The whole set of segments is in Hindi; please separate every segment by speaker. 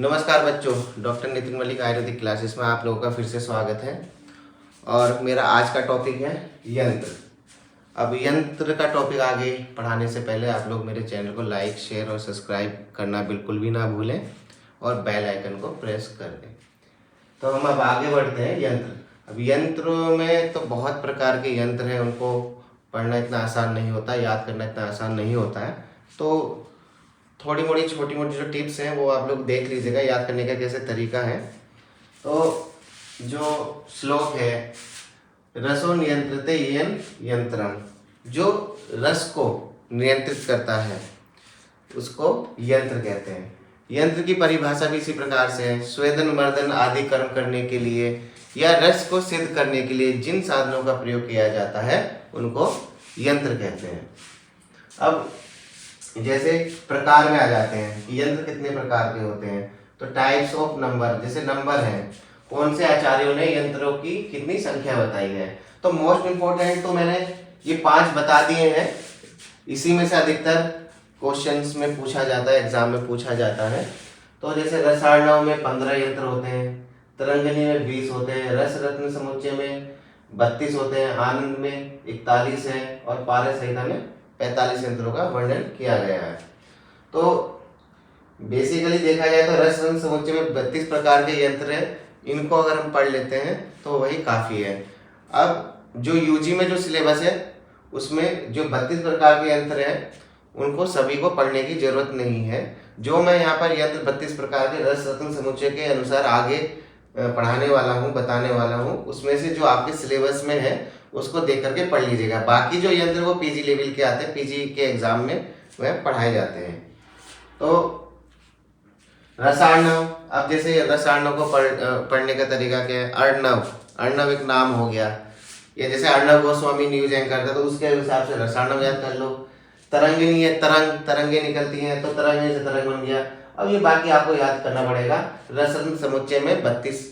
Speaker 1: नमस्कार बच्चों, डॉक्टर नितिन मलिक आयुर्वेदिक क्लासेस में आप लोगों का फिर से स्वागत है। और मेरा आज का टॉपिक है यंत्र। अब यंत्र का टॉपिक आगे पढ़ाने से पहले आप लोग मेरे चैनल को लाइक, शेयर और सब्सक्राइब करना बिल्कुल भी ना भूलें और बेल आइकन को प्रेस कर दें। तो हम अब आगे बढ़ते हैं यंत्र। अब यंत्रों में तो बहुत प्रकार के यंत्र हैं, उनको पढ़ना इतना आसान नहीं होता, याद करना इतना आसान नहीं होता है। तो थोड़ी मोड़ी छोटी मोटी जो टिप्स हैं वो आप लोग देख लीजिएगा, याद करने का कैसे तरीका है। तो जो श्लोक है, रसो नियंत्रिते येन यंत्रम, जो रस को नियंत्रित करता है उसको यंत्र कहते हैं। यंत्र की परिभाषा भी इसी प्रकार से है, स्वेदन मर्दन आदि कर्म करने के लिए या रस को सिद्ध करने के लिए जिन साधनों का प्रयोग किया जाता है उनको यंत्र कहते हैं। अब जैसे प्रकार में आ जाते हैं कि यंत्र कितने प्रकार के होते हैं, तो टाइप्स ऑफ नंबर, जैसे नंबर है, कौन से आचार्यों ने यंत्रों की कितनी संख्या बताई है। तो मोस्ट इम्पोर्टेंट तो मैंने ये 5 बता दिए हैं, इसी में से अधिकतर क्वेश्चंस में पूछा जाता है, एग्जाम में पूछा जाता है। तो जैसे रसार्णव में 15 यंत्र होते हैं, तरंगिणी में 20 होते हैं, रस रत्न समुच्चय में 32 होते हैं, आनंद में 41 है और पारस संहिता में 45 यंत्रों का वर्णन किया गया है। तो बेसिकली देखा जाए तो रस रत्न समुच्चय में 32 प्रकार के यंत्र हैं, इनको अगर हम पढ़ लेते हैं तो वही काफ़ी है। अब जो यूजी में जो सिलेबस है उसमें जो 32 प्रकार के यंत्र हैं उनको सभी को पढ़ने की जरूरत नहीं है। जो मैं यहाँ पर यंत्र 32 प्रकार के रस रत्न समुच्चय के अनुसार आगे पढ़ाने वाला हूँ, बताने वाला हूँ, उसमें से जो आपके सिलेबस में है उसको देख करके पढ़ लीजिएगा। बाकी जो यंत्र वो पीजी लेवल के आते हैं, पीजी के एग्जाम में वह पढ़ाए जाते हैं। तो रसार्णव, अब जैसे रसार्णव को पढ़ने का तरीका क्या है, अर्णव, अर्णव एक नाम हो गया, या जैसे अर्णव गोस्वामी न्यूज एंकर था तो उसके हिसाब से रसार्णव याद कर लो। तरंगिणी है, तरंगे निकलती हैं तो तरंगिणी से तरंग बन गया। अब ये बाकी आपको याद करना पड़ेगा। रसरत्न समुच्चय में 32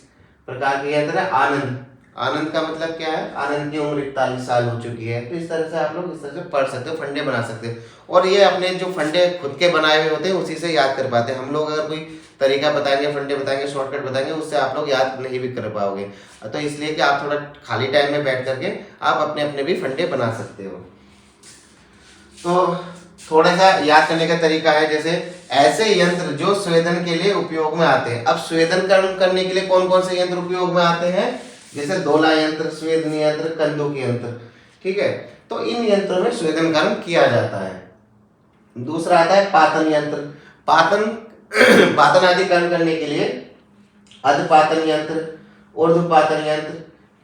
Speaker 1: प्रकार के यंत्र है। आनंद, आनंद का मतलब क्या है, आनंद की उम्र 41 साल हो चुकी है। तो इस तरह से आप लोग इस तरह से पढ़ सकते हो, फंडे बना सकते हो। और ये अपने जो फंडे खुद के बनाए हुए होते हैं उसी से याद कर पाते हैं। हम लोग अगर कोई तरीका बताएंगे, फंडे बताएंगे, शॉर्टकट बताएंगे, उससे आप लोग याद नहीं भी कर पाओगे। तो इसलिए कि आप थोड़ा खाली टाइम में बैठ करके आप अपने अपने भी फंडे बना सकते हो। तो थोड़ा सा याद करने का तरीका है, जैसे ऐसे यंत्र जो स्वेदन के लिए उपयोग में आते हैं। अब स्वेदन करने के लिए कौन कौन से यंत्र उपयोग में आते हैं, जैसे दोला यंत्र, स्वेदन यंत्र, कंदुक यंत्र, ठीक है। तो इन यंत्रों में स्वेदन कर्म किया जाता है। दूसरा आता है पातन यंत्र। पातन आदि कर्म करने के लिए अधपातन यंत्र, ऊर्ध्वपातन यंत्र,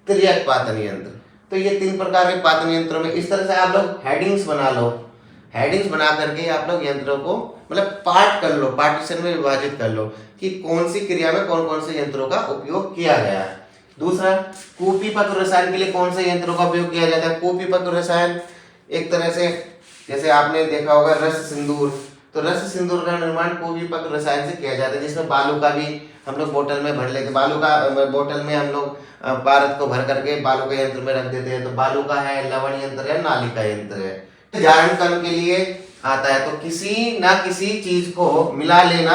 Speaker 1: तिर्यक पातन यंत्र। तो ये 3 प्रकार के पातन यंत्रों में इस तरह से आप लोग हेडिंग्स बना लो। हेडिंग्स बना करके आप लोग यंत्रों को मतलब पार्ट कर लो, पार्टीशन में विभाजित कर लो कि कौन सी क्रिया में कौन कौन से यंत्रों का उपयोग किया गया है। दूसरा, कुपीपक रसायन के लिए कौन से यंत्रों का उपयोग किया जाता है। कुपीपक रसायन एक तरह से, जैसे आपने देखा होगा रस सिंदूर, तो रस सिंदूर का निर्माण कुपीपक रसायन से किया जाता है, जिसमें बालू का भी हम लोग बोतल में भर लेते, बालू का बोतल में हम लोग पारद को भर करके बालू के यंत्र में रख देते हैं। तो बालू का है, लवण यंत्र है, नालिका यंत्र है। जारण कर्म के लिए आता है, तो किसी ना किसी चीज को मिला लेना,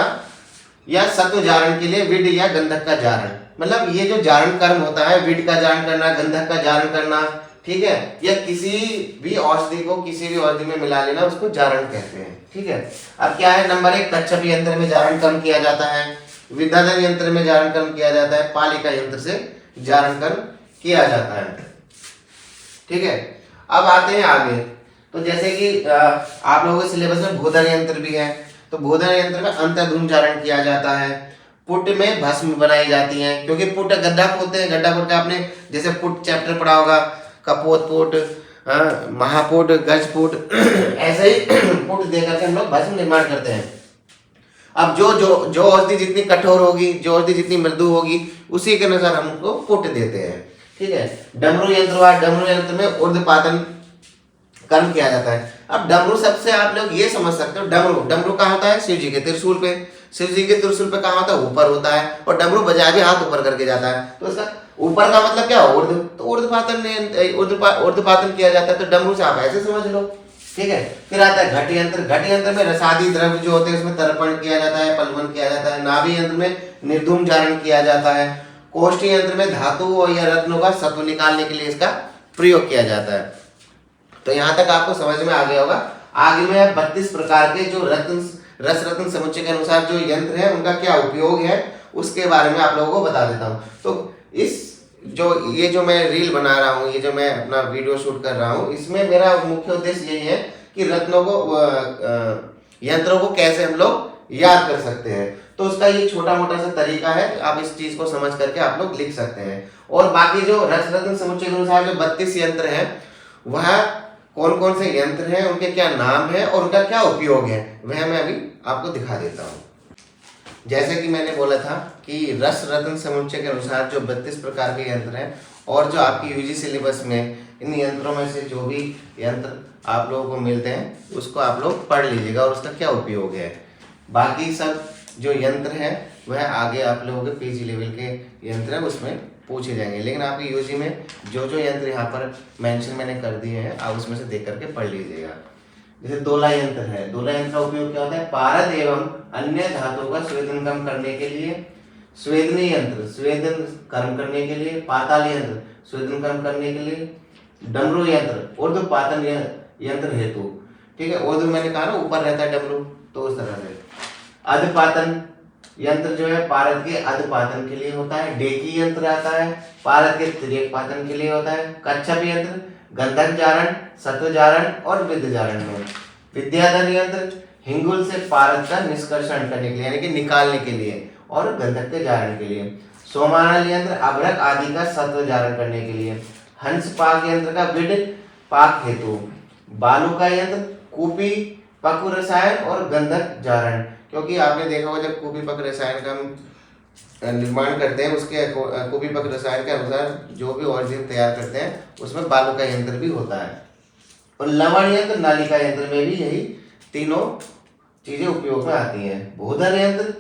Speaker 1: या सत्व जारण के लिए विड या गंधक का जारण, मतलब ये जो जारण कर्म होता है, विड का जारण करना, गंधक का जारण करना, ठीक है, या किसी भी औषधि को किसी भी औषधि में मिला लेना, उसको जारण कहते हैं, ठीक है। अब क्या है, नंबर 1, कच्छप यंत्र में जारण कर्म किया जाता है, विद्याधर यंत्र में जारण कर्म किया जाता है, पालिका यंत्र से जारण कर्म किया जाता है, ठीक है। अब आते हैं आगे, तो जैसे कि आप लोगों के सिलेबस में भूधर यंत्र भी है, तो भूधर यंत्र में अंतर्धूम जारण किया जाता है। पुट में भस्म बनाई जाती है, क्योंकि पुट गड्ढा खोदते हैं, गड्ढा खोद के आपने जैसे पुट चैप्टर पढ़ा होगा, कपोत पुट, महापुट, गजपुट, ऐसे ही पुट दे करके हम लोग भस्म निर्माण करते हैं। अब जो औषधि जितनी कठोर होगी, जो औषधि जितनी मृदु होगी, उसी के अनुसार हम उनको पुट देते हैं, ठीक है। डमरू यंत्र हुआ, डमरू यंत्र में ऊर्ध्वपातन कर्म किया जाता है। अब डमरू सबसे आप लोग ये समझ सकते हो, डमरू कहाँ होता है, शिव जी के त्रिशूल पे, शिव जी के त्रिशूल पे कहाँ होता है, ऊपर होता है, और डमरू बजा भी हाथ ऊपर करके जाता है। तो इसका ऊपर का मतलब क्या, ऊर्ध्व, तो ऊर्ध्वपातन किया जाता है। तो डमरू से आप ऐसे समझ लो, ठीक है। फिर आता है घट यंत्र। घट यंत्र में रसादी द्रव्य जो होते हैं उसमें तर्पण किया जाता है, पलवन किया जाता है। नाभि यंत्र में निर्धूम जारण किया जाता है। कोष्ठी यंत्र में धातु और या रत्नों का सत्व निकालने के लिए इसका प्रयोग किया जाता है। तो यहाँ तक आपको समझ में आ गया होगा। आगे में 32 प्रकार के जो रस रत्न समुच्चय के अनुसार जो यंत्र है उनका क्या उपयोग है उसके बारे में आप लोगों को बता देता हूँ। तो ये जो मैं रील बना रहा हूँ, ये जो मैं अपना वीडियो शूट कर रहा हूँ, इसमें मेरा मुख्य उद्देश्य यही है कि रत्नों को यंत्रों को कैसे हम लोग याद कर सकते हैं। तो उसका ये छोटा मोटा सा तरीका है, आप इस चीज को समझ करके आप लोग लिख सकते हैं। और बाकी जो रस रत्न समुच्चय के अनुसार जो 32 यंत्र हैं वह कौन कौन से यंत्र हैं, उनके क्या नाम है और उनका क्या उपयोग है, वह मैं अभी आपको दिखा देता हूँ। जैसे कि मैंने बोला था कि रस रत्न समुच्चय के अनुसार जो 32 प्रकार के यंत्र हैं और जो आपकी यूजी सिलेबस में इन यंत्रों में से जो भी यंत्र आप लोगों को मिलते हैं उसको आप लोग पढ़ लीजिएगा और उसका क्या उपयोग है। बाकी सब जो यंत्र हैं वह आगे आप लोगों के पीजी लेवल के यंत्र हैं उसमें पूछे जाएंगे, लेकिन आपकी यूजी में जो जो यंत्र यहाँ पर मेंशन मैंने कर दिए हैं आप उसमें से देख करके पढ़ लीजिएगा। जैसे दोला यंत्र है, दोला यंत्र का उपयोग क्या होता है, पारद एवं अन्य धातुओं का स्वेदन कम करने के लिए। स्वेदनी यंत्र स्वेदन कम करने के लिए। पाताल यंत्र स्वेदन कम करने के लिए। डमरू यंत्र ऊर्ध्वपातन यंत्र हेतु, ठीक है, ऊर्ध्व मैंने कहा ना ऊपर रहता है डमरू, तो उस तरह से। अधपातन यंत्र जो है पारद के अधपातन के लिए होता है। डेकी यंत्र आता है पारद के तिर्यक पातन के लिए होता है। कच्छप यंत्र गंधक जारण, सत्व जारण और विद्ध जारण में। विद्याधर यंत्र हिंगुल से पारद का निष्कर्षण करने के लिए यानी कि निकालने के लिए और गंधक के जारण के लिए। सोमानल यंत्र अभ्रक आदि का सत्व जारण करने के लिए। हंस पाक यंत्र का विड पाक हेतु। बालू का यंत्र कूपी पक्व रसायन और गंधक जारण, क्योंकि आपने देखा होगा जब कूपी पक्व रसायन का हम निर्माण करते हैं उसके कूपी पक्व रसायन के अनुसार जो भी ऑर्जिन तैयार करते हैं उसमें बालू का यंत्र भी होता है। और लवण यंत्र नालिका यंत्र में भी यही तीनों चीजें उपयोग में आती हैं। भूधर यंत्र,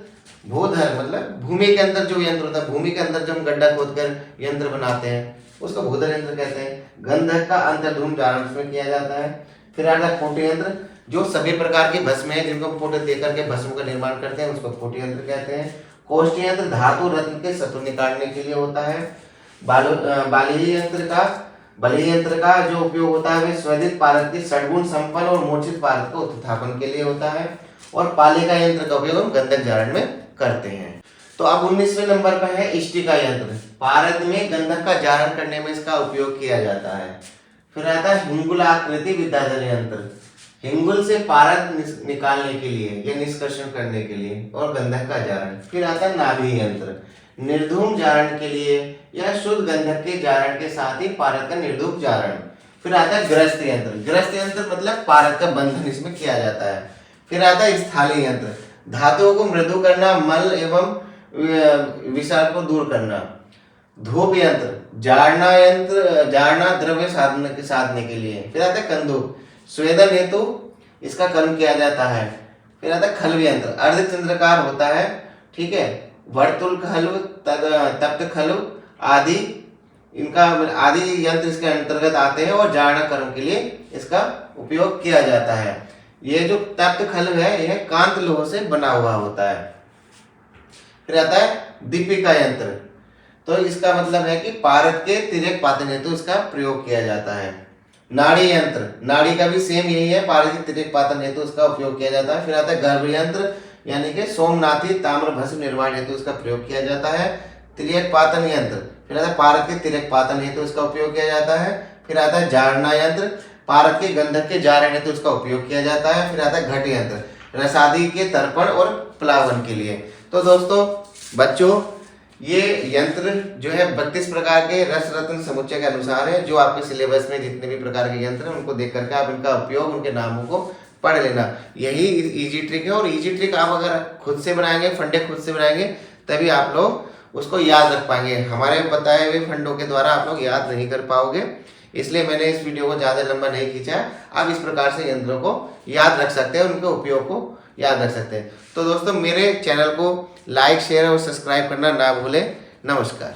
Speaker 1: भूधर मतलब भूमि के अंदर जो यंत्र होता है, भूमि के अंदर जो हम गड्ढा खोदकर यंत्र बनाते हैं उसको भूधर यंत्र कहते हैं। गंधक का अंतर्धूम जारण उसमें किया जाता है। फिर आता है फोट यंत्र, जो सभी प्रकार के भस्म है जिनको फोट देकर के भस्म का निर्माण करते हैं उसको फोट यंत्र कहते हैं। कोष्ठ यंत्र धातु रत्न के सत्व निकालने के लिए होता है। बाली यंत्र का जो उपयोग होता है वह स्वेदित पारद की षड्गुण संपन्न और मूर्छित पारद को उत्थापन के लिए होता है। और पालिका यंत्र का उपयोग हम गंधक जारण में करते हैं। तो अब 19वें नंबर पर है इष्टिका यंत्र। पारद में गंधक का जारण करने में इसका उपयोग किया जाता है। फिर आता है हिंगुलाकृति विद्याधर यंत्र, हिंगुल से पारद निकालने के लिए या निष्कर्षण करने के लिए और गंधक का जारण। फिर आता है नाभि यंत्र, निर्धूम जारण के लिए या शुद्ध गंधक के जारण के साथ ही पारद का निर्धूम जारण। फिर आता है ग्रस्त यंत्र, ग्रस्त यंत्र मतलब पारद का बंधन इसमें किया जाता है। फिर आता है स्थाली यंत्र, धातुओं को मृदु करना, मल एवं विषाद को दूर करना। धूप यंत्र, जारना द्रव्य साधने के लिए। फिर आता है कंदूक, स्वेदन हेतु इसका कर्म किया जाता है। फिर आता है खल्व यंत्र, अर्धचंद्राकार होता है, ठीक है, वर्तुल खल्व, तप्त खल्व आदि इनका आदि यंत्र इसके अंतर्गत आते हैं और जारना कर्म के लिए इसका उपयोग किया जाता है। ये जो तप्त खल्व है यह कांत लोह से बना हुआ होता है। फिर आता है दीपिका यंत्र, तो इसका मतलब है कि पारद के तिर्यक पातन हेतु इसका प्रयोग किया जाता है। नाड़ी यंत्र, नाड़ी का भी सेम यही है, पारद के तिर्यक पातन हेतु इसका उपयोग किया जाता है। फिर आता है गर्भ यंत्र, यानी कि सोमनाथी ताम्र भस्म निर्माण हेतु इसका प्रयोग किया जाता है। तिर्यक पातन यंत्र, फिर आता है पारद के तिर्यक पातन हेतु इसका उपयोग किया जाता है। फिर आता है जारना यंत्र, पारद के गंधक के जारण हेतु इसका उपयोग किया जाता है। फिर आता है घट यंत्र, रसादी के तर्पण और प्लावन के लिए। तो दोस्तों बच्चों ये यंत्र जो है 32 प्रकार के रस रत्न समुच्चय के अनुसार है। जो आपके सिलेबस में जितने भी प्रकार के यंत्र हैं उनको देख करके आप इनका उपयोग, उनके नामों को पढ़ लेना। यही इजी ट्रिक है और इजी ट्रिक आप अगर खुद से बनाएंगे, फंडे खुद से बनाएंगे तभी आप लोग उसको याद रख पाएंगे। हमारे बताए हुए फंडों के द्वारा आप लोग याद नहीं कर पाओगे, इसलिए मैंने इस वीडियो को ज़्यादा लंबा नहीं खींचा। आप इस प्रकार से यंत्रों को याद रख सकते हैं, उनके उपयोग को याद रख सकते हैं। तो दोस्तों मेरे चैनल को लाइक, शेयर और सब्सक्राइब करना ना भूलें। नमस्कार।